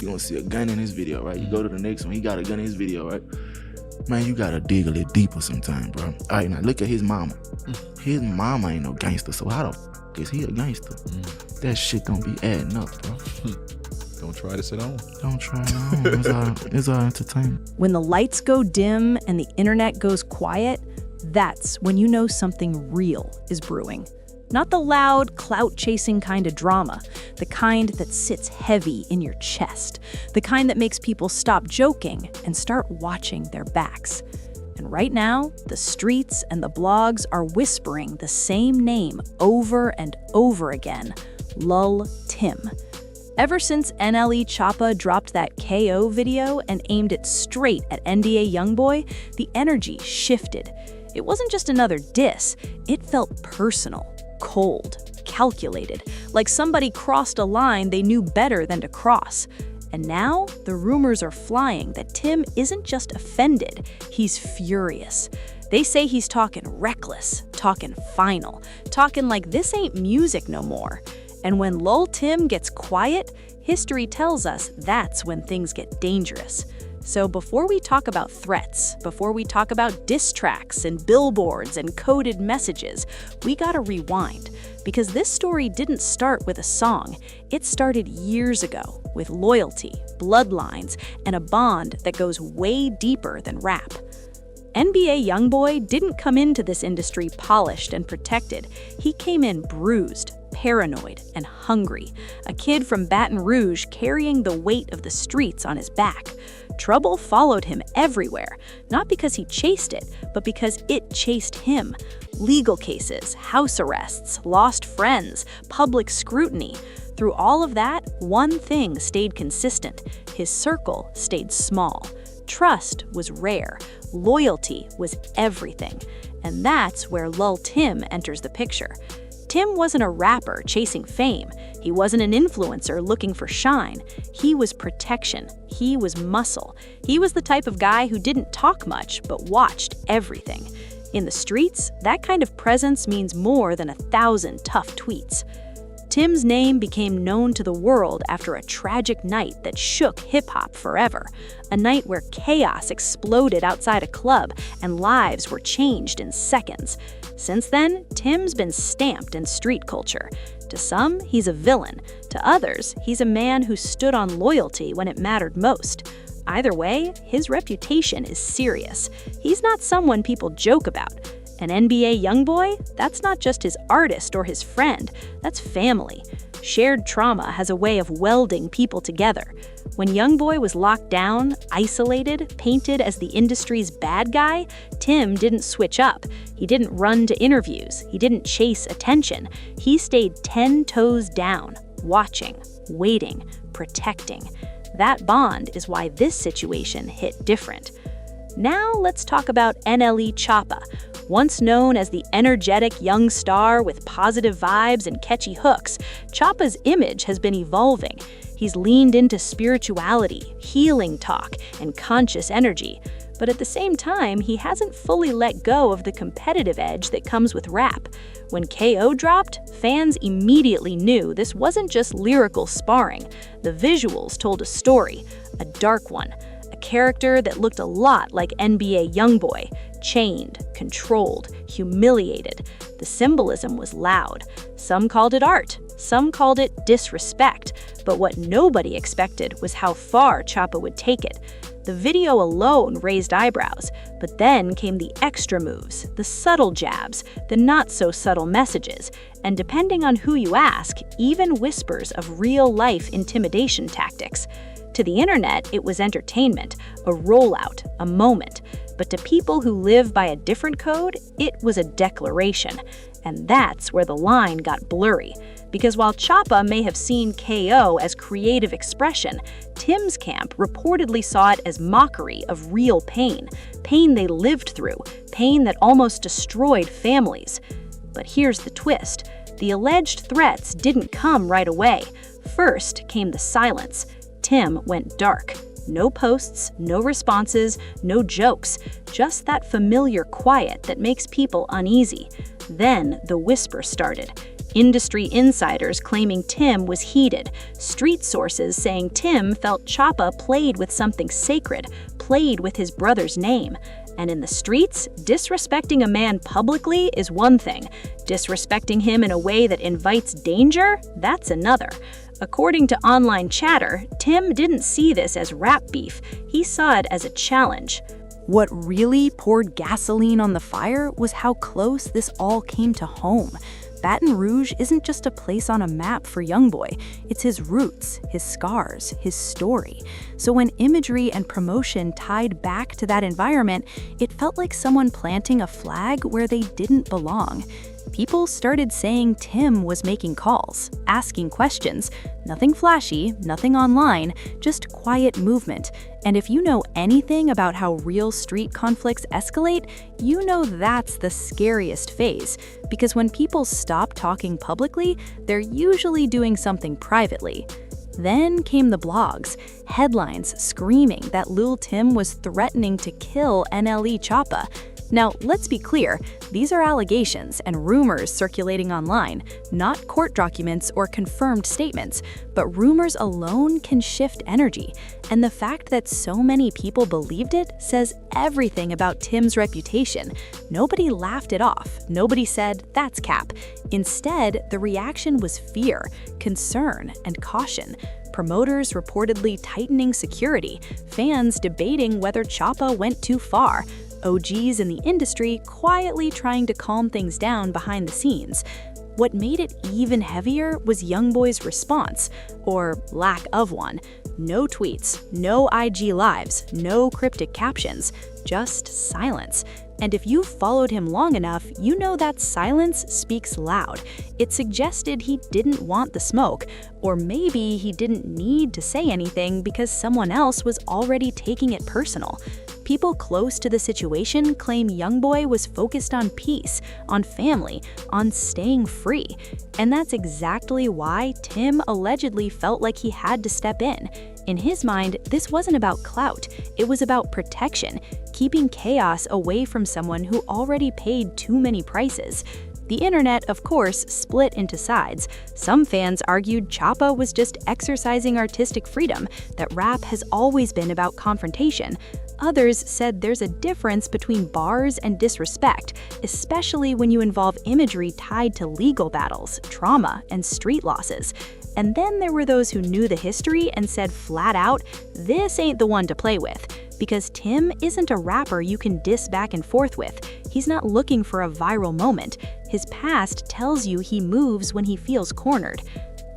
you don't see a gun in his video, right? You go to the next one, he got a gun in his video, right? Man, you gotta dig a little deeper sometime, bro. All right, now look at his mama. His mama ain't no gangster, so how the f*** is he a gangster? That shit don't be adding up, bro. Don't try to sit on. Don't try it on. It's all entertainment. When the lights go dim and the internet goes quiet, that's when you know something real is brewing. Not the loud, clout-chasing kind of drama, the kind that sits heavy in your chest, the kind that makes people stop joking and start watching their backs. And right now, the streets and the blogs are whispering the same name over and over again, Lul Tim. Ever since NLE Choppa dropped that KO video and aimed it straight at NBA YoungBoy, the energy shifted. It wasn't just another diss, it felt personal. Cold, calculated, like somebody crossed a line they knew better than to cross. And now, the rumors are flying that Tim isn't just offended, he's furious. They say he's talking reckless, talking final, talking like this ain't music no more. And when Lul Tim gets quiet, history tells us that's when things get dangerous. So before we talk about threats, before we talk about diss tracks and billboards and coded messages, we gotta rewind. Because this story didn't start with a song. It started years ago with loyalty, bloodlines, and a bond that goes way deeper than rap. NBA YoungBoy didn't come into this industry polished and protected. He came in bruised, paranoid, and hungry. A kid from Baton Rouge carrying the weight of the streets on his back. Trouble followed him everywhere, not because he chased it, but because it chased him. Legal cases, house arrests, lost friends, public scrutiny. Through all of that, one thing stayed consistent. His circle stayed small. Trust was rare. Loyalty was everything. And that's where Lul Tim enters the picture. Tim wasn't a rapper chasing fame. He wasn't an influencer looking for shine. He was protection. He was muscle. He was the type of guy who didn't talk much, but watched everything. In the streets, that kind of presence means more than 1,000 tough tweets. Tim's name became known to the world after a tragic night that shook hip-hop forever. A night where chaos exploded outside a club and lives were changed in seconds. Since then, Tim's been stamped in street culture. To some, he's a villain. To others, he's a man who stood on loyalty when it mattered most. Either way, his reputation is serious. He's not someone people joke about. An NBA YoungBoy? That's not just his artist or his friend, that's family. Shared trauma has a way of welding people together. When YoungBoy was locked down, isolated, painted as the industry's bad guy, Tim didn't switch up. He didn't run to interviews. He didn't chase attention. He stayed 10 toes down, watching, waiting, protecting. That bond is why this situation hit different. Now let's talk about NLE Choppa. Once known as the energetic young star with positive vibes and catchy hooks, Choppa's image has been evolving. He's leaned into spirituality, healing talk, and conscious energy. But at the same time, he hasn't fully let go of the competitive edge that comes with rap. When KO dropped, fans immediately knew this wasn't just lyrical sparring. The visuals told a story, a dark one. A character that looked a lot like NBA YoungBoy, chained, controlled, humiliated. The symbolism was loud. Some called it art, some called it disrespect, but what nobody expected was how far Choppa would take it. The video alone raised eyebrows, but then came the extra moves, the subtle jabs, the not-so-subtle messages, and depending on who you ask, even whispers of real-life intimidation tactics. To the internet, it was entertainment, a rollout, a moment. But to people who live by a different code, it was a declaration. And that's where the line got blurry. Because while Choppa may have seen KO as creative expression, Tim's camp reportedly saw it as mockery of real pain. Pain they lived through, pain that almost destroyed families. But here's the twist. The alleged threats didn't come right away. First came the silence. Tim went dark. No posts, no responses, no jokes, just that familiar quiet that makes people uneasy. Then the whisper started. Industry insiders claiming Tim was heated, street sources saying Tim felt Choppa played with something sacred, played with his brother's name. And in the streets, disrespecting a man publicly is one thing. Disrespecting him in a way that invites danger, that's another. According to online chatter, Tim didn't see this as rap beef. He saw it as a challenge. What really poured gasoline on the fire was how close this all came to home. Baton Rouge isn't just a place on a map for YoungBoy. It's his roots, his scars, his story. So when imagery and promotion tied back to that environment, it felt like someone planting a flag where they didn't belong. People started saying Tim was making calls, asking questions. Nothing flashy, nothing online, just quiet movement. And if you know anything about how real street conflicts escalate, you know that's the scariest phase. Because when people stop talking publicly, they're usually doing something privately. Then came the blogs, headlines screaming that Lul Tim was threatening to kill NLE Choppa. Now, let's be clear, these are allegations and rumors circulating online, not court documents or confirmed statements, but rumors alone can shift energy. And the fact that so many people believed it says everything about Tim's reputation. Nobody laughed it off. Nobody said, "That's cap." Instead, the reaction was fear, concern, and caution. Promoters reportedly tightening security, fans debating whether Choppa went too far, OGs in the industry quietly trying to calm things down behind the scenes. What made it even heavier was YoungBoy's response, or lack of one. No tweets, no IG lives, no cryptic captions, just silence. And if you've followed him long enough, you know that silence speaks loud. It suggested he didn't want the smoke, or maybe he didn't need to say anything because someone else was already taking it personal. People close to the situation claim YoungBoy was focused on peace, on family, on staying free. And that's exactly why Tim allegedly felt like he had to step in. In his mind, this wasn't about clout, it was about protection, keeping chaos away from someone who already paid too many prices. The internet, of course, split into sides. Some fans argued Choppa was just exercising artistic freedom, that rap has always been about confrontation. Others said there's a difference between bars and disrespect, especially when you involve imagery tied to legal battles, trauma, and street losses. And then there were those who knew the history and said flat out, this ain't the one to play with. Because Tim isn't a rapper you can diss back and forth with. He's not looking for a viral moment. His past tells you he moves when he feels cornered.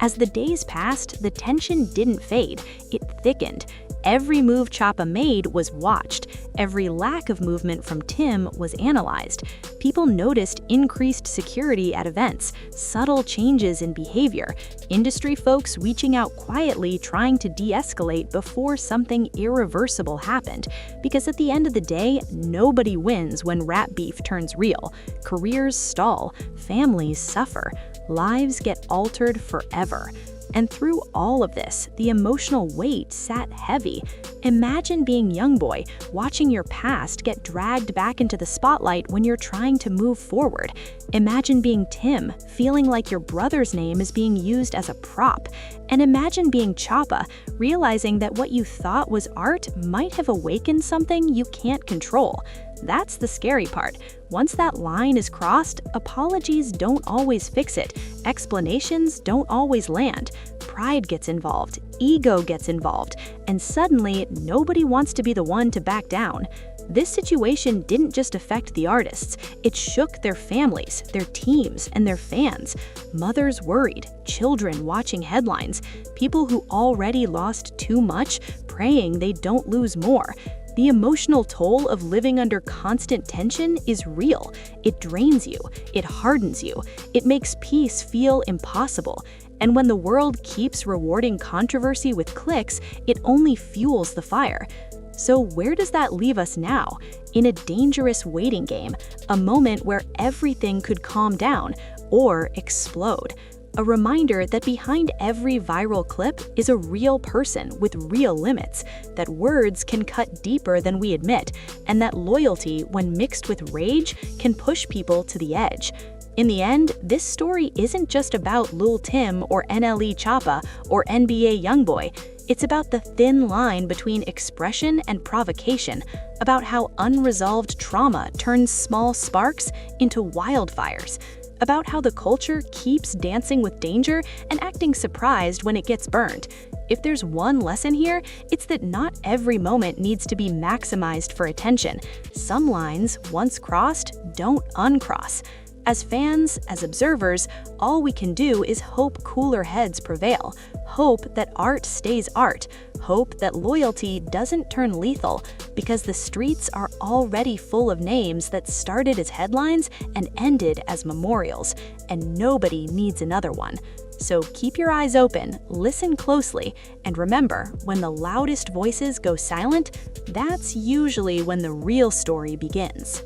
As the days passed, the tension didn't fade, it thickened. Every move Choppa made was watched. Every lack of movement from Tim was analyzed. People noticed increased security at events, subtle changes in behavior, industry folks reaching out quietly trying to de-escalate before something irreversible happened. Because at the end of the day, nobody wins when rap beef turns real. Careers stall, families suffer, lives get altered forever. And through all of this, the emotional weight sat heavy. Imagine being YoungBoy, watching your past get dragged back into the spotlight when you're trying to move forward. Imagine being Tim, feeling like your brother's name is being used as a prop. And imagine being Choppa, realizing that what you thought was art might have awakened something you can't control. That's the scary part. Once that line is crossed, apologies don't always fix it. Explanations don't always land. Pride gets involved, ego gets involved, and suddenly nobody wants to be the one to back down. This situation didn't just affect the artists, it shook their families, their teams, and their fans. Mothers worried, children watching headlines, people who already lost too much praying they don't lose more. The emotional toll of living under constant tension is real. It drains you, it hardens you, it makes peace feel impossible. And when the world keeps rewarding controversy with clicks, it only fuels the fire. So where does that leave us now? In a dangerous waiting game, a moment where everything could calm down or explode. A reminder that behind every viral clip is a real person with real limits, that words can cut deeper than we admit, and that loyalty, when mixed with rage, can push people to the edge. In the end, this story isn't just about Lul Tim or NLE Choppa or NBA YoungBoy. It's about the thin line between expression and provocation, about how unresolved trauma turns small sparks into wildfires, about how the culture keeps dancing with danger and acting surprised when it gets burned. If there's one lesson here, it's that not every moment needs to be maximized for attention. Some lines, once crossed, don't uncross. As fans, as observers, all we can do is hope cooler heads prevail, hope that art stays art, hope that loyalty doesn't turn lethal, because the streets are already full of names that started as headlines and ended as memorials, and nobody needs another one. So keep your eyes open, listen closely, and remember, when the loudest voices go silent, that's usually when the real story begins.